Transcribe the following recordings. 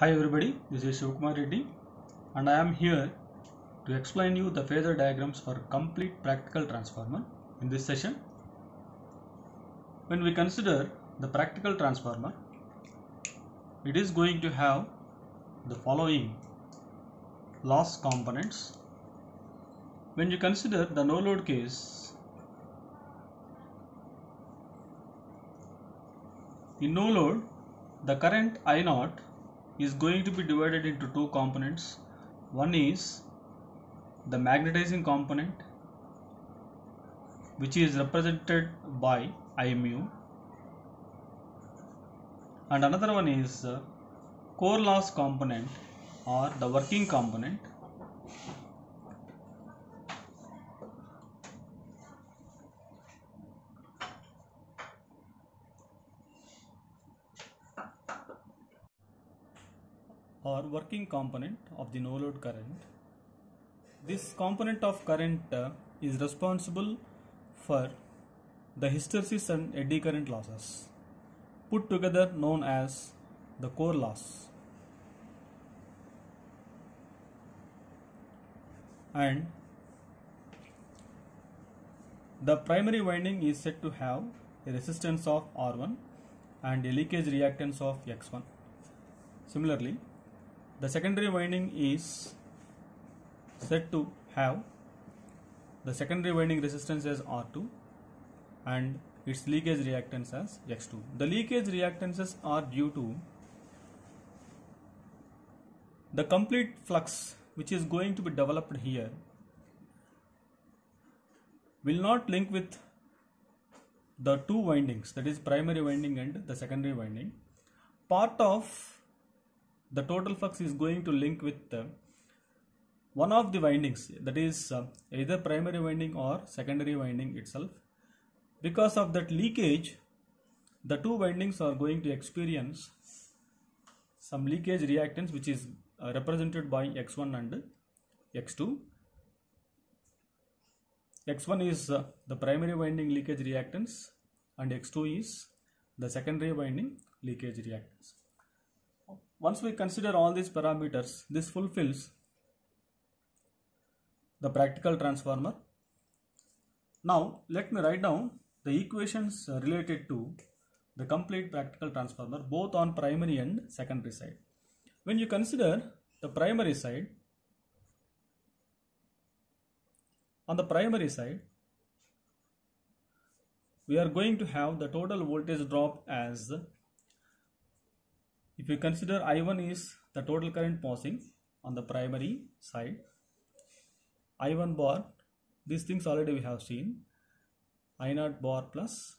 Hi everybody, this is Shivkumar Reddy and I am here to explain you the phasor diagrams for complete practical transformer in this session. When we consider the practical transformer, it is going to have the following loss components. When you consider the no load case, in no load, the current I0 is going to be divided into two components. One is the magnetizing component, which is represented by I mu, and another one is core loss component or the working component, of the no load current. This component of current is responsible for the hysteresis and eddy current losses, put together known as the core loss. And the primary winding is said to have a resistance of R1 and a leakage reactance of X1. Similarly, the secondary winding is said to have the secondary winding resistance as R2 and its leakage reactance as X2. The leakage reactances are due to the complete flux which is going to be developed here will not link with the two windings, that is primary winding and the secondary winding. Part of the total flux is going to link with one of the windings, that is either primary winding or secondary winding itself. Because of that leakage, the two windings are going to experience some leakage reactance which is represented by X1 and X2. X1 is the primary winding leakage reactance and X2 is the secondary winding leakage reactance. Once we consider all these parameters, this fulfills the practical transformer. Now let me write down the equations related to the complete practical transformer both on primary and secondary side. When you consider the primary side, on the primary side we are going to have the total voltage drop as, if you consider I1 is the total current passing on the primary side, I1 bar, these things already we have seen, I0 bar plus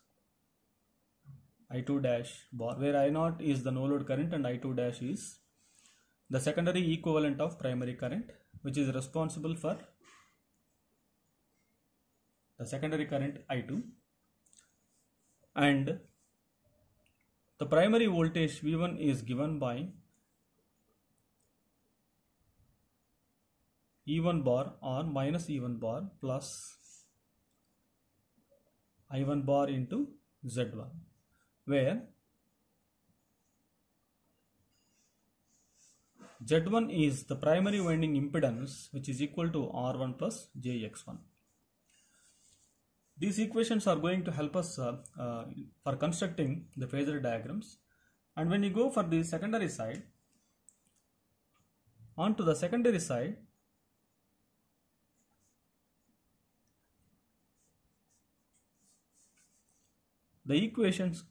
I2 dash bar, where I0 is the no load current and I2 dash is the secondary equivalent of primary current, which is responsible for the secondary current I2, and the primary voltage V1 is given by E1 bar or minus E1 bar plus I1 bar into Z1, where Z1 is the primary winding impedance which is equal to R1 plus JX1. These equations are going to help us for constructing the phasor diagrams. And when you go for the secondary side, onto the secondary side, the equations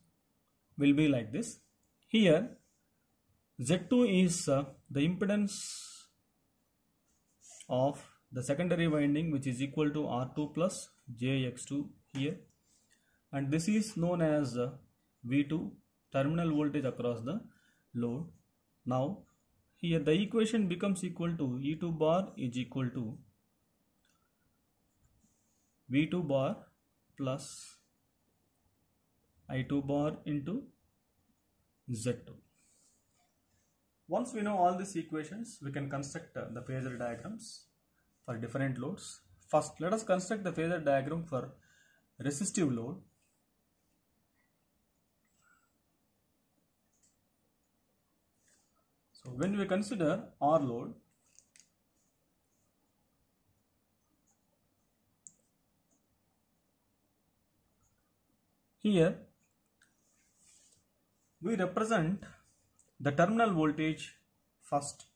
will be like this. Here Z2 is the impedance of the secondary winding which is equal to R2 plus JX2 here, and this is known as V2, terminal voltage across the load. Now here the equation becomes equal to E2 bar is equal to V2 bar plus I2 bar into Z2. Once we know all these equations, we can construct the phasor diagrams for different loads. First, let us construct the phasor diagram for resistive load. So when we consider R load, here we represent the terminal voltage first.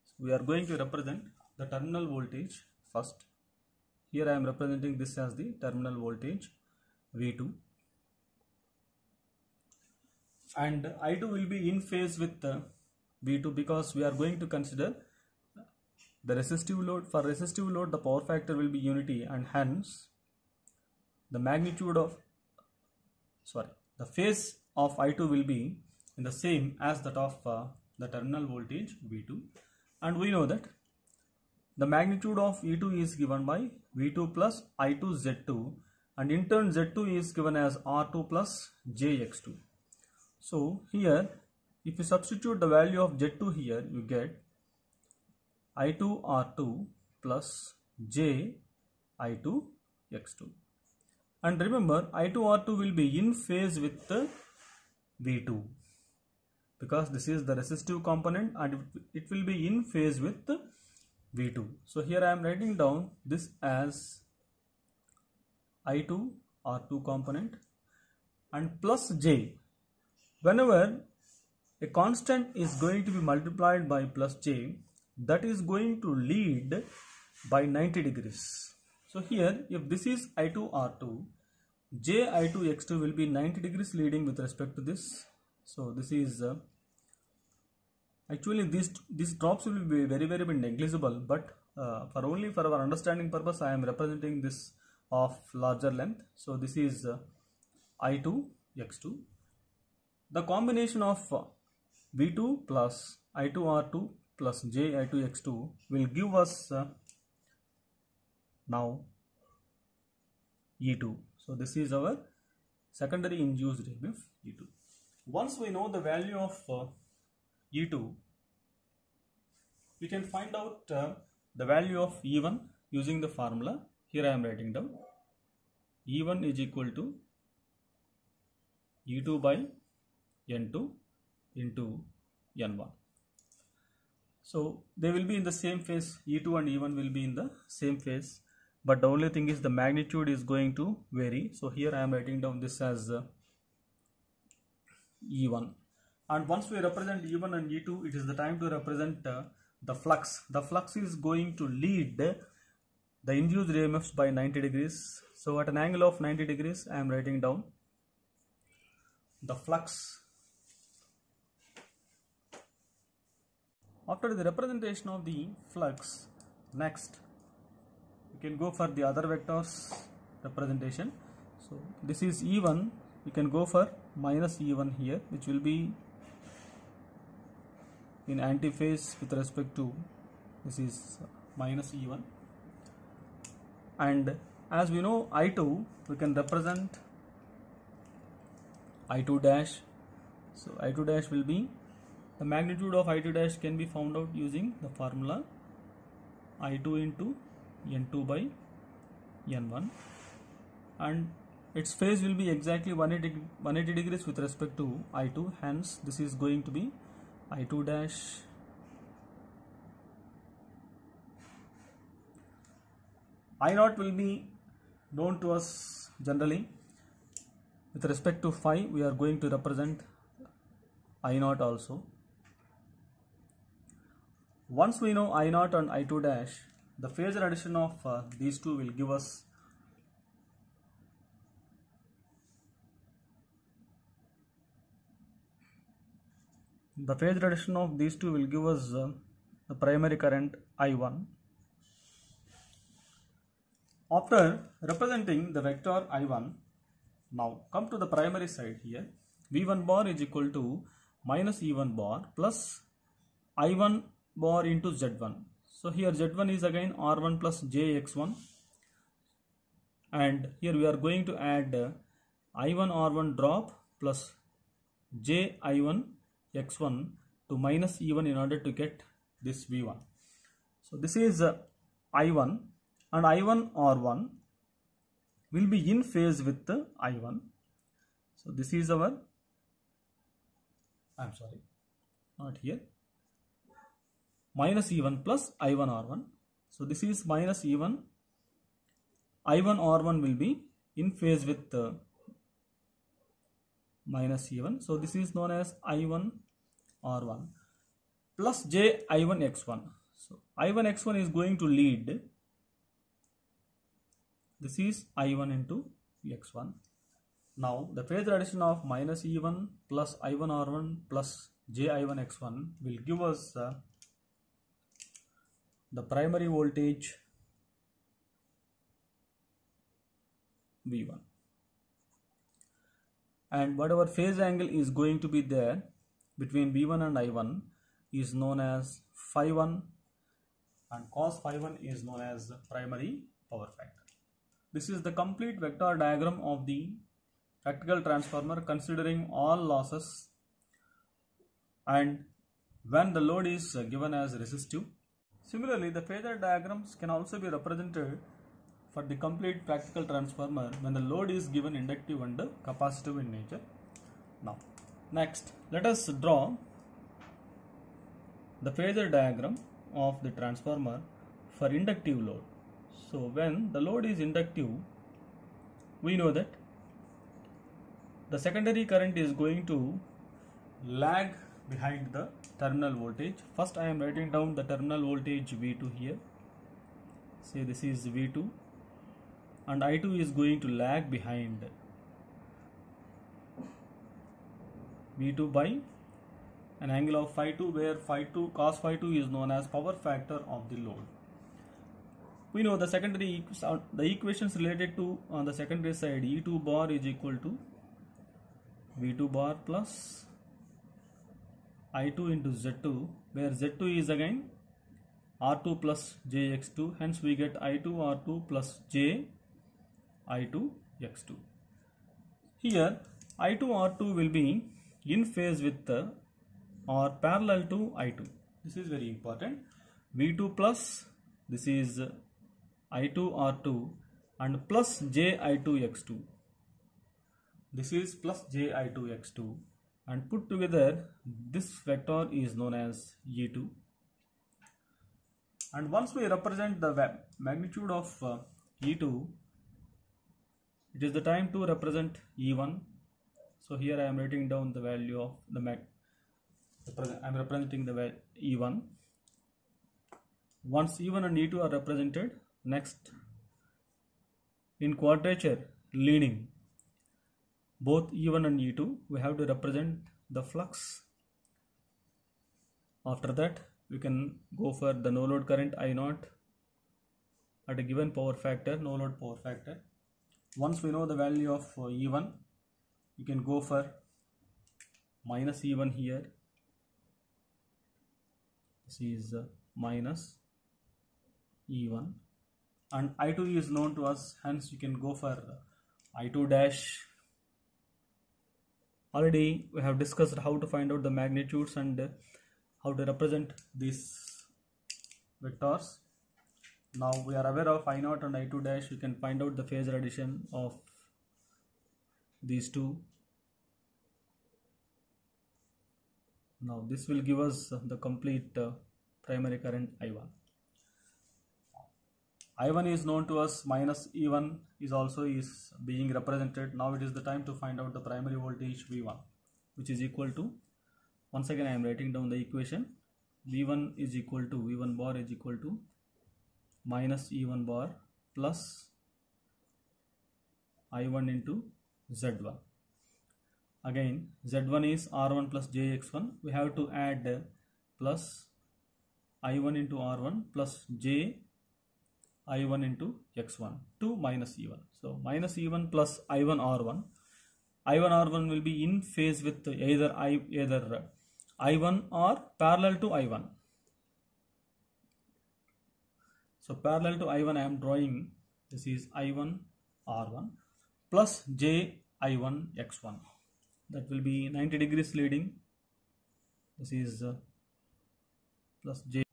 So we are going to represent the terminal voltage first. Here I am representing this as the terminal voltage V2, and I2 will be in phase with V2 because we are going to consider the resistive load. For resistive load, the power factor will be unity, and hence the magnitude of the phase of I2 will be in the same as that of the terminal voltage V2, and we know that the magnitude of E2 is given by V2 plus I2 Z2, and in turn Z2 is given as R2 plus JX2. So here if you substitute the value of Z2 here, you get I2 R2 plus J I2 X2. And remember, I2 R2 will be in phase with the V2 because this is the resistive component and it will be in phase with the V2. So here I am writing down this as I2 R2 component and plus J. Whenever a constant is going to be multiplied by plus J, that is going to lead by 90 degrees. So here if this is I2 R2, J I2 X2 will be 90 degrees leading with respect to this. So this is actually these drops will be very negligible, but for our understanding purpose I am representing this of larger length. So this is I2 X2. The combination of V2 plus I2 R2 plus J I2 X2 will give us now E2. So this is our secondary induced EMF E2. Once we know the value of E2, we can find out the value of E1 using the formula. Here I am writing down E1 is equal to E2 by N2 into N1. So they will be in the same phase. E2 and E1 will be in the same phase, but the only thing is the magnitude is going to vary. So here I am writing down this as E1, and once we represent E1 and E2, it is the time to represent the flux. The flux is going to lead the induced EMFs by 90 degrees. So at an angle of 90 degrees I am writing down the flux. After the representation of the flux, next you can go for the other vectors representation. So this is E1, you can go for minus E1 here, which will be in antiphase with respect to this is minus E1. And as we know I2, we can represent I2 dash. So I2 dash will be, the magnitude of I2 dash can be found out using the formula I2 into N2 by N1, and its phase will be exactly 180 degrees with respect to I2, hence this is going to be I2 dash I0 will be known to us generally. With respect to phi, we are going to represent I0 also. Once we know I0 and I2 dash, the phasor addition of these two will give us the primary current I1. After representing the vector I1, now come to the primary side here. V1 bar is equal to minus E1 bar plus I1 bar into Z1. So here Z1 is again R1 plus JX1, and here we are going to add I1 R1 drop plus JI1 X1 to minus E1 in order to get this V1. So this is I1, and I1 R1 will be in phase with the I1. So this is our, not here, minus E1 plus I1 R1. So this is minus E1. I1 R1 will be in phase with minus E1. So this is known as I1 R1 plus J I1 X1. So I1 X1 is going to lead. This is I1 into X1. Now the phasor addition of minus E1 plus I1 R1 plus J I1 X1 will give us the primary voltage V1, and whatever phase angle is going to be there between V1 and I1 is known as phi 1, and cos phi 1 is known as primary power factor. This is the complete vector diagram of the practical transformer considering all losses and when the load is given as resistive. Similarly, the phasor diagrams can also be represented for the complete practical transformer when the load is given inductive and capacitive in nature. Now, next, let us draw the phasor diagram of the transformer for inductive load. So, when the load is inductive, we know that the secondary current is going to lag behind the terminal voltage. First, I am writing down the terminal voltage V2 here. Say this is V2, and I2 is going to lag behind V2 by an angle of phi 2, where phi 2 cos phi 2 is known as power factor of the load. We know the secondary the equations related to on the secondary side, E2 bar is equal to V2 bar plus I2 into Z2, where Z2 is again R2 plus JX2, hence we get I2 R2 plus J I2 X2. Here I2 R2 will be in phase with or parallel to I2. This is very important. V2 plus, this is I2 R2 and plus J I2 X2. This is plus J I2 X2, and put together this vector is known as E2. And once we represent the magnitude of E2, it is the time to represent E1. So here I am writing down the value of the I am representing the E1. Once E1 and E2 are represented, next in quadrature leading both E1 and E2, we have to represent the flux. After that, we can go for the no load current I0 at a given power factor, no load power factor. Once we know the value of E1, you can go for minus E1 here. This is minus E1, and I2 is known to us, hence you can go for I2 dash. Already we have discussed how to find out the magnitudes and how to represent these vectors. Now we are aware of I0 and I2 dash. You can find out the phasor addition of these two. Now this will give us the complete primary current I1. I1 is known to us, minus E1 is also being represented. Now it is the time to find out the primary voltage V1, which is equal to, once again I am writing down the equation. V1 is equal to, V1 bar is equal to minus E1 bar plus I1 into Z1. Again Z1 is R1 plus JX1. We have to add plus I1 into R1 plus J I1 into X1 to minus E1. So minus E1 plus I1 R1. I1 R1 will be in phase with either I1 or parallel to I1. So parallel to I1 I am drawing, this is I1 R1 plus J I1 X1. That will be 90 degrees leading. This is plus J.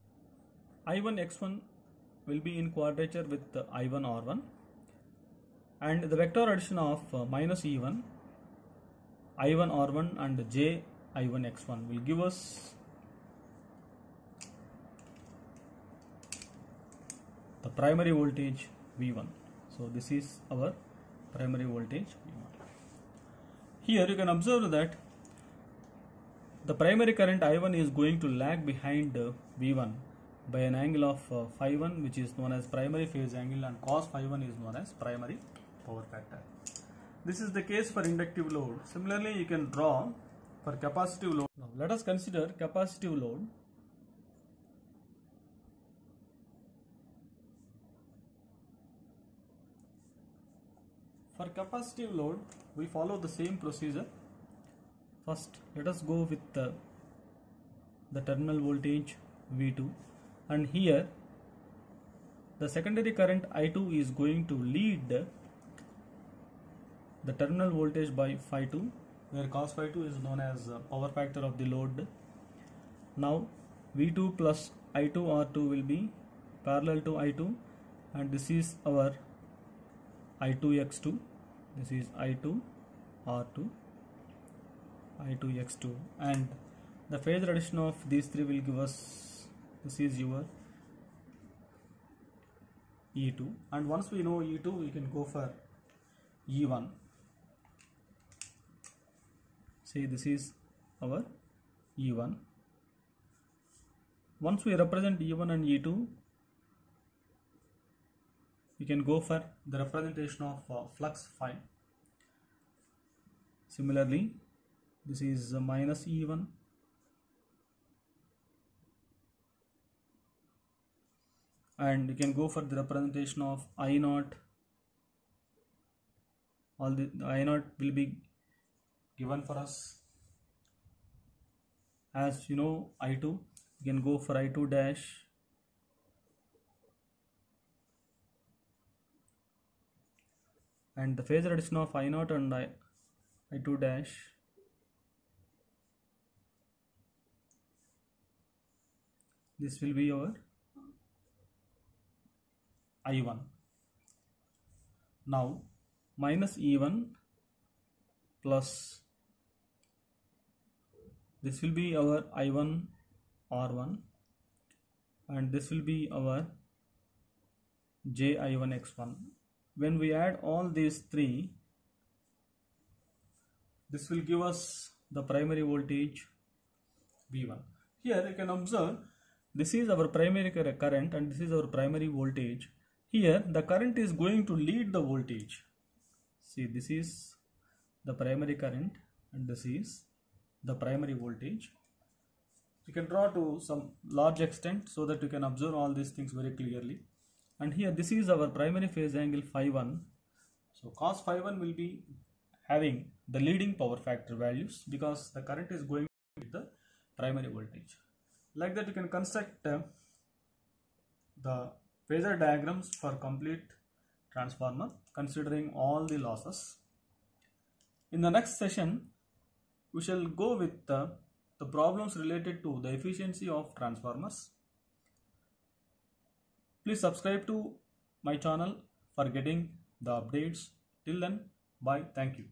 I1 X1 will be in quadrature with I1 R1, and the vector addition of minus E1, I1 R1 and J I1 X1 will give us primary voltage V1. So this is our primary voltage V1. Here you can observe that the primary current I1 is going to lag behind V1 by an angle of phi 1, which is known as primary phase angle, and cos phi 1 is known as primary power factor. This is the case for inductive load. Similarly, you can draw for capacitive load. Now let us consider capacitive load. For capacitive load, we follow the same procedure. First, let us go with the terminal voltage V2, and here the secondary current I2 is going to lead the terminal voltage by phi 2, where cos phi 2 is known as power factor of the load. Now V2 plus I2 R2 will be parallel to I2, and this is our I2x2, this is I2 R2, I2x2, and the phasor addition of these three will give us, this is your E2, and once we know E2, we can go for E1. See, this is our E1. Once we represent E1 and E2, we can go for the representation of flux phi. Similarly, this is minus E1, and you can go for the representation of I0. All the I0 will be given for us as you know I2. You can go for I2 dash, and the phasor addition of I0 and I2 dash this will be our I1. Now minus E1 plus this will be our I1 R1, and this will be our JI1X1. When we add all these three, this will give us the primary voltage V1. Here you can observe, this is our primary current and this is our primary voltage. Here the current is going to lead the voltage. See, this is the primary current and this is the primary voltage. You can draw to some large extent so that you can observe all these things very clearly. And here this is our primary phase angle phi 1. So cos phi 1 will be having the leading power factor values because the current is going with the primary voltage. Like that, you can construct the phasor diagrams for complete transformer considering all the losses. In the next session, we shall go with the problems related to the efficiency of transformers. Please subscribe to my channel for getting the updates. Till then, bye. Thank you.